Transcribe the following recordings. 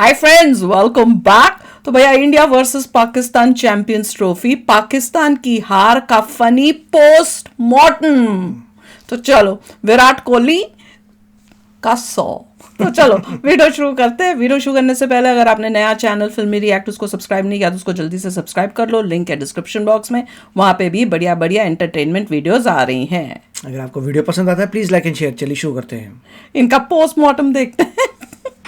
Hi friends, welcome back. तो भैया India versus Pakistan champions trophy, Pakistan की हार का फनी पोस्ट मॉर्टम। तो चलो, विराट कोहली का 100। तो चलो वीडियो शुरू करते हैं। वीडियो शुरू करने से पहले अगर आपने नया चैनल फिल्मी रिएक्ट उसको सब्सक्राइब नहीं किया तो उसको जल्दी से सब्सक्राइब कर लो, लिंक है डिस्क्रिप्शन बॉक्स में। वहां पे भी बढ़िया बढ़िया एंटरटेनमेंट वीडियोस आ रही हैं। अगर आपको वीडियो पसंद आता है प्लीज लाइक एंड शेयर। चलिए शुरू करते हैं। इनका पोस्टमार्टम देखते हैं।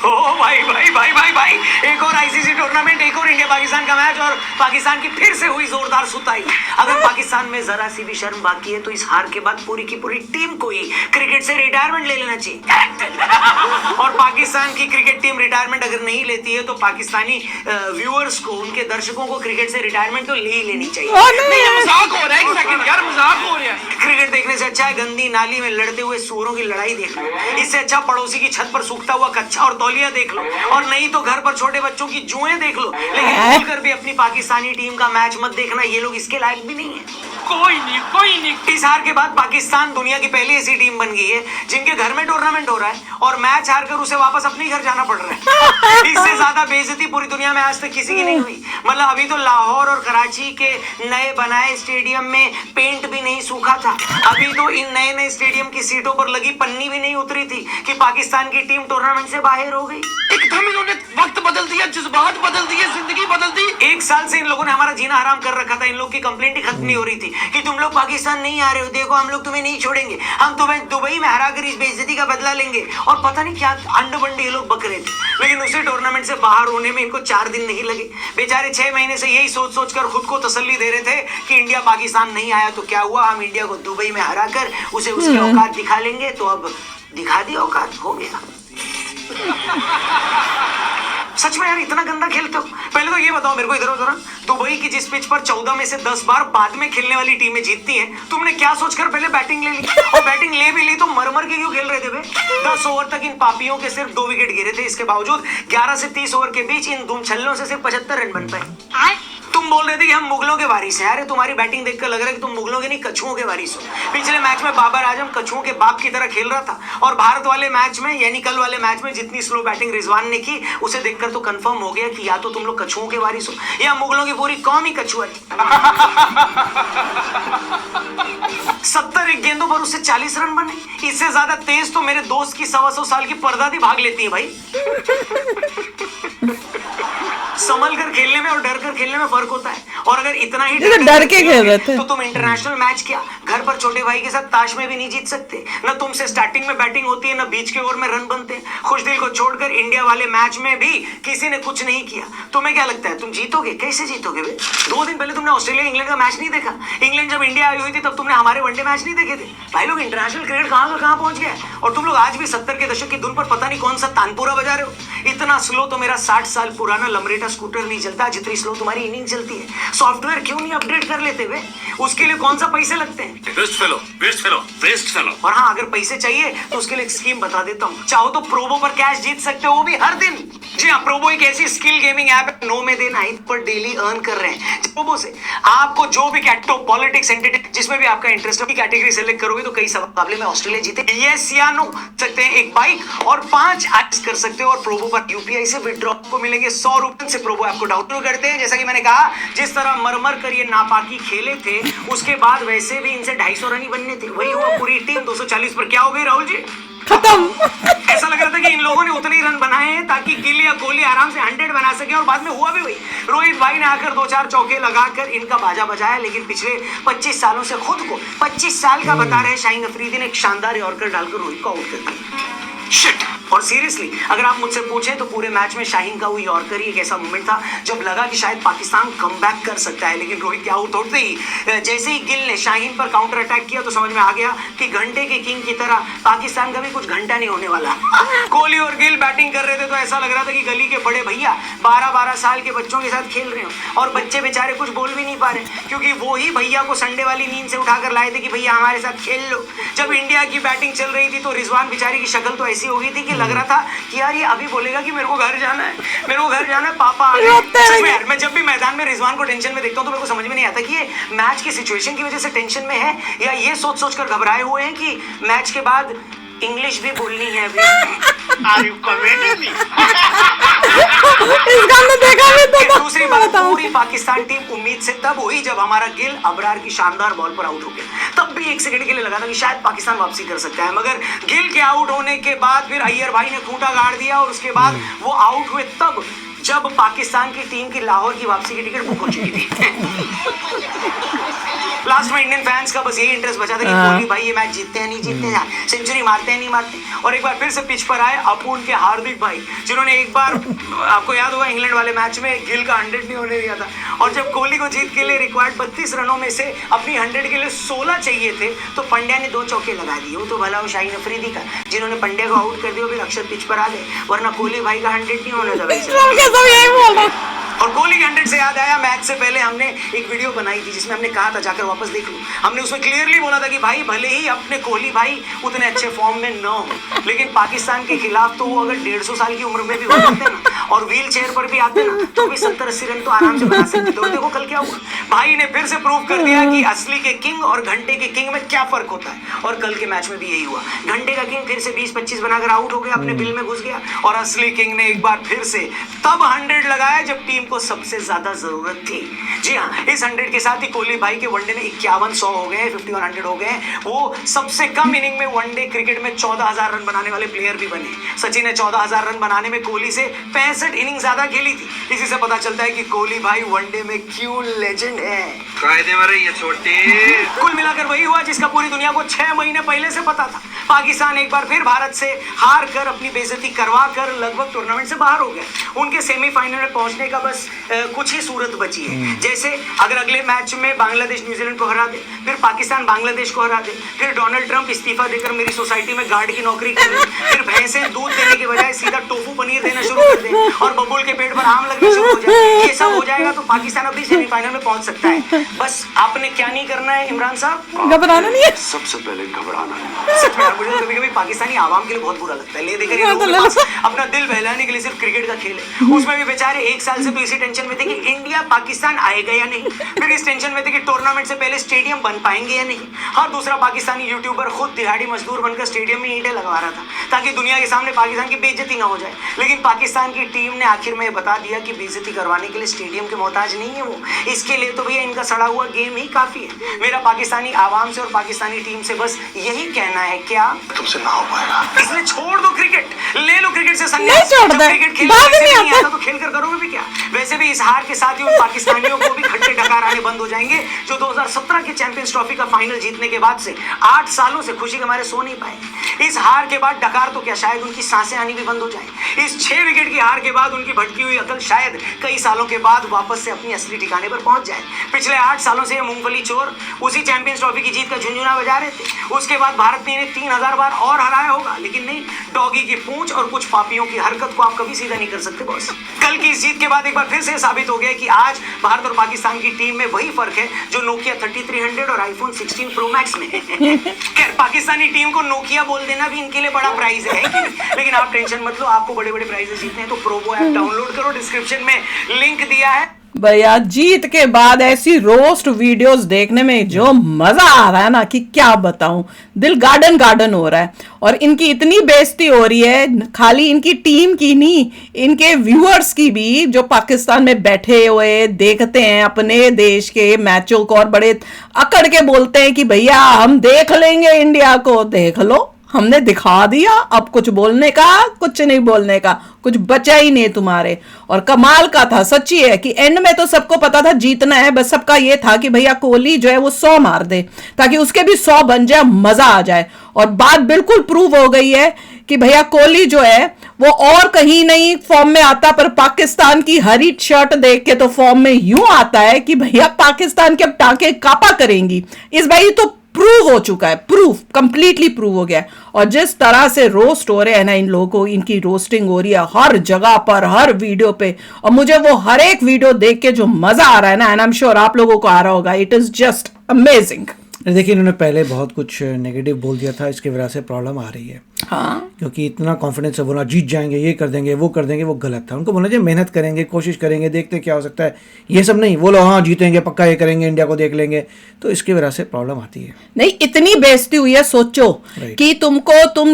ओ भाई भाई भाई भाई भाई, एक और आईसीसी टूर्नामेंट, एक और इंडिया पाकिस्तान का मैच और पाकिस्तान की फिर से हुई जोरदार सुताई। अगर पाकिस्तान में जरा सी भी शर्म बाकी है तो इस हार के बाद पूरी की पूरी टीम को ही क्रिकेट से रिटायरमेंट ले लेना चाहिए। और पाकिस्तान की क्रिकेट टीम रिटायरमेंट अगर नहीं लेती है तो पाकिस्तानी व्यूअर्स को, उनके दर्शकों को क्रिकेट से रिटायरमेंट तो ले ही लेनी चाहिए। नहीं, ये मजाक हो रहा है। एक सेकंड यार, मजाक हो रहा है। क्रिकेट देखने से अच्छा है गंदी नाली में लड़ते हुए सूअरों की लड़ाई देख लो। इससे अच्छा पड़ोसी की छत पर सूखता हुआ कच्चा और तौलिया देख लो, और नहीं तो घर पर छोटे बच्चों की जुएं देख लो। लेकिन भूल कर भी अपनी पाकिस्तानी टीम का मैच मत देखना, ये लोग इसके लायक भी नहीं है। कोई नहीं। इस हार के बाद पाकिस्तान दुनिया की पहली ऐसी टीम बन गई है जिनके घर में टूर्नामेंट हो रहा है और मैच हार कर उसे वापस अपने घर जाना पड़ रहा है। इससे ज्यादा बेइज्जती पूरी दुनिया में आज तक किसी की नहीं हुई। मतलब अभी तो लाहौर और कराची के नए बनाए स्टेडियम में पेंट भी नहीं सूखा था। अभी तो इन नए नए स्टेडियम की सीटों पर लगी पन्नी भी नहीं उतरी थी कि पाकिस्तान की टीम टूर्नामेंट से बाहर हो गई। एकदम इन्होंने वक्त बदल दिया, जज्बात बदल दिए, जिंदगी बदल दी। एक साल से इन लोगों ने हमारा जीना हराम कर रखा था। इन लोग की कंप्लेंट ही खत्म नहीं हो रही थी कि तुम लोग पाकिस्तान नहीं आ रहे हो, देखो हम लोग तुम्हें नहीं छोड़ेंगे, हम तुम्हें दुबई में हरा कर इस बेइज्जती का बदला लेंगे। और पता नहीं क्या अंड बंडे ये लोग बक रहे थे। लेकिन उसे टूर्नामेंट से बाहर होने में इनको 4 दिन नहीं लगे। बेचारे 6 महीने से यही सोच सोच कर खुद को तसल्ली दे रहे थे कि इंडिया पाकिस्तान नहीं आया तो क्या हुआ, हम इंडिया को दुबई में हरा कर उसे उसकी औकात दिखा लेंगे। तो अब दिखा दी औकात, हो गया। सच में यार, इतना गंदा खेलते हो? पहले तो ये बताओ मेरे को, इधर उधर, दुबई की जिस पिच पर 14 में से 10 बार बाद में खेलने वाली टीमें जीतती हैं, तुमने क्या सोचकर पहले बैटिंग ले ली? और बैटिंग ले भी ली तो मर मर के क्यों खेल रहे थे बे? 10 ओवर तक इन पापियों के सिर्फ 2 विकेट गिरे थे। इसके बावजूद 11 से 30 ओवर के बीच इन दुम छल्लों से सिर्फ 75 रन बन पाए। तुम बोल रहे थे कि हम मुगलों के वारिस हैं। अरे तुम्हारी बैटिंग देखकर लग रहा है कि तुम मुगलों के नहीं, कछुओं के वारिस हो। पिछले मैच में बाबर आजम कछुओं के बाप की तरह खेल रहा था, और भारत वाले मैच में यानी कल वाले मैच में जितनी स्लो बैटिंग रिजवान ने की, उसे देखकर तो कंफर्म हो गया कि या तो तुम लोग कछुओं के वारिस हो या मुगलों की पूरी कौम ही कछुआ थी। 70 गेंदों पर उससे 40 रन बने। इससे ज्यादा तेज तो मेरे दोस्त की 125 साल की परदादी भाग लेती है भाई। संभल कर खेलने में और डर कर खेलने में फर्क होता है। और अगर इतना ही डर के खेल रहे थे तो तुम इंटरनेशनल मैच क्या घर पर छोटे भाई के साथ ताश में भी नहीं जीत सकते। न तुमसे स्टार्टिंग में बैटिंग होती है, न बीच के ओवर में रन बनते हैं। खुश दिल को छोड़कर इंडिया वाले मैच में भी किसी ने कुछ नहीं किया। तुम्हें क्या लगता है तुम जीतोगे? कैसे जीतोगे बे? 2 दिन पहले तुमने ऑस्ट्रेलिया इंग्लैंड का मैच नहीं देखा? इंग्लैंड जब इंडिया आई हुई थी तब तुमने हमारे वनडे मैच नहीं देखे थे? भाई लोग इंटरनेशनल क्रिकेट कहां पहुंच गया है, और तुम लोग आज भी 70 के दशक की धुन पर पता नहीं कौन सा तानपुरा बजा रहे हो। इतना स्लो तो मेरा 60 साल पुराना लमरेटा स्कूटर नहीं चलता जितनी स्लो तुम्हारी इनिंग चलती है। सॉफ्टवेयर क्यों नहीं अपडेट कर लेते वे? उसके लिए कौन सा पैसे लगते हैं? Waste fellow. और हाँ, अगर पैसे चाहिए तो उसके लिए एक स्कीम बता देता हूँ। चाहो तो प्रोबो पर कैश जीत सकते हो, वो भी हर दिन। जी हाँ, प्रोबो एक ऐसी स्किल गेमिंग ऐप है, नो में देना है पर डेली अर्न कर रहे हैं। प्रोबो से आपको जो भी कैटो पॉलिटिक्स एंटरटेनमेंट जिसमें भी आपका इंटरेस्ट है कैटेगरी सेलेक्ट करोगे तो कई मुकाबले में ऑस्ट्रेलिया जीते, यस या नो सकते हैं, एक बाइक और 5 ऐप्स कर सकते हो। और प्रोबो पर यूपीआई से विड्रॉ को मिलेंगे 100 रुपए से। प्रोबो ऐप को डाउनलोड करते हैं। जैसा कि मैंने कहा, जिस तरह मरमर कर ये नापाकी खेले थे, उसके बाद वैसे भी इनसे 250 रन ही बनने थे। वही हुआ, पूरी टीम 240 पर क्या हो गई राहुल जी? खत्म। ऐसा लग रहा था कि इन लोगों ने उतने ही रन बनाए हैं ताकि गिल या कोहली आराम से 100 बना सके, और बाद में हुआ भी वही। रोहित भाई ने आकर 2-4 चौके लगाकर इनका बाजा बजाया, लेकिन पिछले 25 सालों से खुद को 25 साल का बता रहे शाहीन अफरीदी ने एक शानदार यॉर्कर डालकर रोहित को आउट कर दिया। शिट। और सीरियसली अगर आप मुझसे पूछें तो पूरे मैच में शाहीन का वो यॉर्कर ही एक ऐसा मोमेंट था जब लगा कि शायद पाकिस्तान कमबैक कर सकता है। लेकिन रोहित के आउट होते ही जैसे ही गिल ने शाहीन पर काउंटर अटैक किया तो समझ में आ गया कि घंटे के किंग की तरह पाकिस्तान का भी कुछ घंटा नहीं होने वाला। कोहली और गिल बैटिंग कर रहे थे तो ऐसा लग रहा था कि गली के बड़े भैया 12-12 साल के बच्चों के साथ खेल रहे हो, और बच्चे बेचारे कुछ बोल भी नहीं पा रहे क्योंकि वो ही भैया को संडे वाली नींद से उठाकर लाए थे कि भैया हमारे साथ खेल लो। जब इंडिया की बैटिंग चल रही थी तो रिजवान बेचारी की शक्ल तो ऐसी हो गई थी कि लग रहा था कि यार ये अभी बोलेगा कि मेरे को घर जाना है, मेरे को घर जाना है, पापा आ गए। सच में यार, मैं जब भी मैदान में रिजवान को टेंशन में देखता हूँ तो मेरे को समझ में नहीं आता कि ये मैच की सिचुएशन की वजह से टेंशन में है या ये सोच सोच कर घबराए हुए हैं कि मैच के बाद इंग्लिश भी बोलनी है अभी। Are you comedy? इसका हमने देखा भी फिर तो दूसरी बात, पूरी पाकिस्तान टीम उम्मीद से तब हुई जब हमारा गिल अबरार की शानदार बॉल पर आउट हो गया। तब भी 1 सेकंड के लिए लगा था कि शायद पाकिस्तान वापसी कर सकता है, मगर गिल के आउट होने के बाद फिर अय्यर भाई ने खूंटा गाड़ दिया और उसके बाद वो आउट हुए तब जब पाकिस्तान की टीम की लाहौर की वापसी की टिकट बुक हो चुकी थी। लास्ट में इंडियन फैंस का बस यही इंटरेस्ट बचा था कि कोहली भाई ये मैच जीतते हैं नहीं जीतते हैं, सेंचुरी मारते हैं नहीं मारते। और एक बार फिर से पिच पर आए अपुन के हार्दिक भाई, जिन्होंने एक बार आपको याद होगा इंग्लैंड वाले मैच में गिल का 100 नहीं होने दिया था, और जब कोहली को जीत के लिए रिक्वायर्ड 32 रनों में से अपनी 100 के लिए 16 चाहिए थे, तो पंड्या ने 2 चौके लगा दिए। वो तो भला वो शाहीन अफरीदी का, जिन्होंने पंड्या को आउट कर दिया, फिर अक्षर पिच पर आ गए, वरना कोहली भाई का 100 नहीं होने था वैसे। सब यही बोल रहे हैं। और कोहली के 100 से याद आया, मैच से पहले हमने एक वीडियो बनाई थी जिसमें हमने कहा था, जाकर वापस देख लो, हमने उसमें क्लियरली बोला था कि भाई भले ही अपने कोहली भाई उतने अच्छे फॉर्म में न हो, लेकिन पाकिस्तान के खिलाफ तो वो अगर 150 साल की उम्र में भी हो जाते ना और व्हील चेयर पर भी आते ना, तो भी 70-80 रन तो आराम से बना सकते थे। और देखो कल क्या हुआ, भाई ने फिर से प्रूव कर दिया कि असली के किंग और घंटे के किंग में क्या फर्क होता है। और कल के मैच में भी यही हुआ, घंटे का किंग फिर से 20-25 बनाकर आउट हो गया, अपने बिल में घुस गया, और असली किंग ने एक बार फिर से तब 100 लगाया जब टीम को सबसे ज्यादा जरूरत थी। जी हाँ, इस 100 के साथ ही कोहली भाई के वनडे में 51-100 हो गए, 51-100 हो गए। वो सबसे कम इनिंग में वनडे क्रिकेट में 14,000 रन बनाने वाले प्लेयर भी बने। सचिन ने 14,000 रन बनाने में कोहली से 65 इनिंग ज्यादा खेली थी। इसी से पता चलता है कि कोहली भाई वनडे में क्यों लेजेंड है। कायदे में रही है छोटी। कुल मिलाकर वही हुआ जिसका पूरी दुनिया को 6 महीने पहले से पता था। पाकिस्तान एक बार फिर भारत से हार कर, अपनी बेइज्जती करवा कर लगभग टूर्नामेंट से बाहर हो गए। उनके सेमीफाइनल में पहुंचने का बस कुछ ही सूरत बची है। जैसे अगर अगले मैच में बांग्लादेश न्यूजीलैंड को हरा दे, फिर पाकिस्तान बांग्लादेश को हरा दे, फिर डोनाल्ड ट्रंप इस्तीफा देकर मेरी सोसाइटी में गार्ड की नौकरी कर दे, फिर भैंसे दूध देने के बजाय सीधा टोफू पनीर देना शुरू कर दे, और बबुल के पेट पर आम लगना शुरू हो जाए, ये सब हो जाएगा तो पाकिस्तान अभी सेमीफाइनल में पहुंच सकता है। बस आपने क्या नहीं करना है इमरान साहब, घबराना नहीं है। सबसे पहले घबराना है। सच में मुझे कभी कभी पाकिस्तानी आवाम के लिए बहुत बुरा लगता है। ले देकर ये लोगों के पास अपना दिल बहलाने के लिए सिर्फ क्रिकेट का खेल है। उसमें भी बेचारे 1 साल से तो इसी टेंशन में थे कि इंडिया पाकिस्तान आएगा या नहीं, फिर इस टेंशन में थे कि टूर्नामेंट से पहले स्टेडियम बन पाएंगे या नहीं। और दूसरा पाकिस्तानी यूट्यूबर खुद दिहाड़ी मजदूर बनकर स्टेडियम में ईंटें लगवा रहा था ताकि दुनिया के सामने पाकिस्तान की बेइज्जती ना हो जाए। लेकिन पाकिस्तान की टीम ने आखिर में बता दिया कि बेइज्जती करवाने के लिए स्टेडियम के मोहताज नहीं है वो, इसके लिए तो भैया इनका सड़ा हुआ गेम ही काफी है। मेरा पाकिस्तानी आवाम से और पाकिस्तानी टीम से बस यही कहना है, क्या तुमसे ना हो पाएगा, इसलिए छोड़ दो क्रिकेट, ले लो क्रिकेट से नहीं संन्यास। छोड़ता, जब क्रिकेट खेलने बात वैसे नहीं भी नहीं आता। आता तो खेल कर करोगे भी क्या। वैसे भी इस हार के साथ ही उन पाकिस्तानियों को भी खट्टे डकार आने बंद हो जाएंगे जो 2017 के चैंपियंस ट्रॉफी का फाइनल जीतने के बाद से 8 सालों से खुशी के मारे सो नहीं पाए। इस हार के बाद डकार तो क्या, शायद उनकी सांसें आनी भी बंद हो जाए। इस 6 विकेट की हार के बाद उनकी भटकी हुई अकल शायद कई सालों के बाद वापस से अपनी असली ठिकाने पर पहुंच जाए। पिछले 8 सालों से ये मूंगफली चोर उसी चैंपियंस ट्रॉफी की जीत का झुंझुना बजा रहे थे। उसके बाद भारत ने इन्हें 3000 बार और हराया होगा, लेकिन नहीं, डॉगी की पूंछ और कुछ पापियों की हरकत को आप कभी सीधा नहीं कर सकते बॉस। कल की इस जीत के बाद एक बार फिर से साबित हो गया कि आज भारत और पाकिस्तान की टीम में वही फर्क है जो नोकिया 3300 और आईफोन 16 प्रो मैक्स में है। खैर, पाकिस्तानी टीम को नोकिया बोल देना भी इनके लिए बड़ा प्राइज है कि नहीं? लेकिन आप टेंशन मत लो, आपको बड़े बड़े प्राइजेस जीतने हैं तो प्रोबो ऐप डाउनलोड करो, डिस्क्रिप्शन में लिंक दिया है। भैया जीत के बाद ऐसी रोस्ट वीडियोस देखने में जो मजा आ रहा है ना कि क्या बताऊं, दिल गार्डन गार्डन हो रहा है। और इनकी इतनी बेइज्जती हो रही है, खाली इनकी टीम की नहीं, इनके व्यूअर्स की भी, जो पाकिस्तान में बैठे हुए देखते हैं अपने देश के मैचों को और बड़े अकड़ के बोलते हैं कि भैया हम देख लेंगे इंडिया को। देख लो, हमने दिखा दिया, अब कुछ बोलने का कुछ नहीं, बोलने का कुछ बचा ही नहीं तुम्हारे। और कमाल का था, सच्ची है कि एंड में तो सबको पता था जीतना है, बस सबका ये था कि भैया कोहली जो है वो 100 मार दे ताकि उसके भी 100 बन जाए, मजा आ जाए। और बात बिल्कुल प्रूव हो गई है कि भैया कोहली जो है वो और कहीं नहीं फॉर्म में आता, पर पाकिस्तान की हरी शर्ट देख के तो फॉर्म में यूं आता है कि भैया पाकिस्तान के अब टांके कापा करेंगी। इस भाई तो प्रूव हो चुका है, प्रूफ कंप्लीटली प्रूव हो गया। और जिस तरह से रोस्ट हो रहे हैं ना इन लोगों को, इनकी रोस्टिंग हो रही है हर जगह पर, हर वीडियो पे, और मुझे वो हर एक वीडियो देख के जो मजा आ रहा है ना, एंड आई एम श्योर आप लोगों को आ रहा होगा, इट इज जस्ट अमेजिंग। देखिए इन्होंने पहले बहुत कुछ नेगेटिव बोल दिया था, इसकी वजह से प्रॉब्लम आ रही है। हाँ, क्योंकि इतना कॉन्फिडेंस से बोला जीत जाएंगे, ये कर देंगे, वो कर देंगे, वो गलत था। उनको बोलना चाहिए मेहनत करेंगे, कोशिश करेंगे, देखते क्या हो सकता है, ये सब नहीं बोलो हाँ जीतेंगे पक्का, ये करेंगे, इंडिया को देख लेंगे, तो इसकी वजह से प्रॉब्लम आती है। नहीं इतनी बेइज्जती हुई है, सोचो Right. कि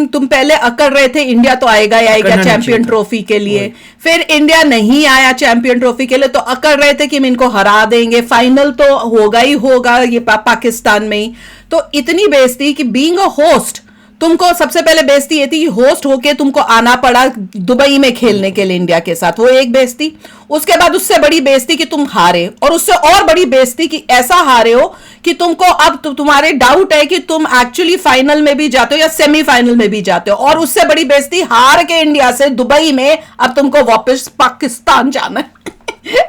तुम पहले अकड़ रहे थे इंडिया तो आएगा ही आएगा अकड़ना नहीं चैंपियन चाहिए था। ट्रॉफी के लिए, फिर इंडिया नहीं आया चैंपियन ट्रॉफी के लिए, तो अकड़ रहे थे कि हम इनको हरा देंगे, फाइनल तो होगा ही होगा ये पाकिस्तान में ही। तो इतनी बेइज्जती कि बीइंग अ होस्ट, तुमको सबसे पहले बेइज्जती ये थी कि होस्ट होके तुमको आना पड़ा दुबई में खेलने के लिए इंडिया के साथ, वो एक बेइज्जती। उसके बाद उससे बड़ी बेइज्जती कि तुम हारे, और उससे और बड़ी बेइज्जती कि ऐसा हारे हो कि तुमको अब तुम्हारे डाउट है कि तुम एक्चुअली फाइनल में भी जाते हो या सेमीफाइनल में भी जाते हो, और उससे बड़ी बेइज्जती हार के इंडिया से दुबई में अब तुमको वापस पाकिस्तान जाना है।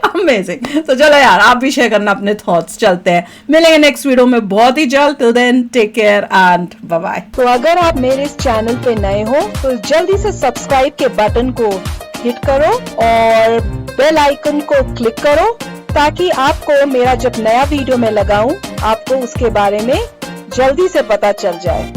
अमेजिंग। तो चलो यार, आप भी शेयर करना अपने थॉट्स। चलते हैं, मिलेंगे नेक्स्ट वीडियो में बहुत ही जल्द। Till then take care and bye bye. तो अगर आप मेरे इस चैनल पे नए हो तो जल्दी से सब्सक्राइब के बटन को हिट करो और बेल आइकन को क्लिक करो, ताकि आपको मेरा जब नया वीडियो मैं लगाऊं आपको उसके बारे में जल्दी से पता चल जाए।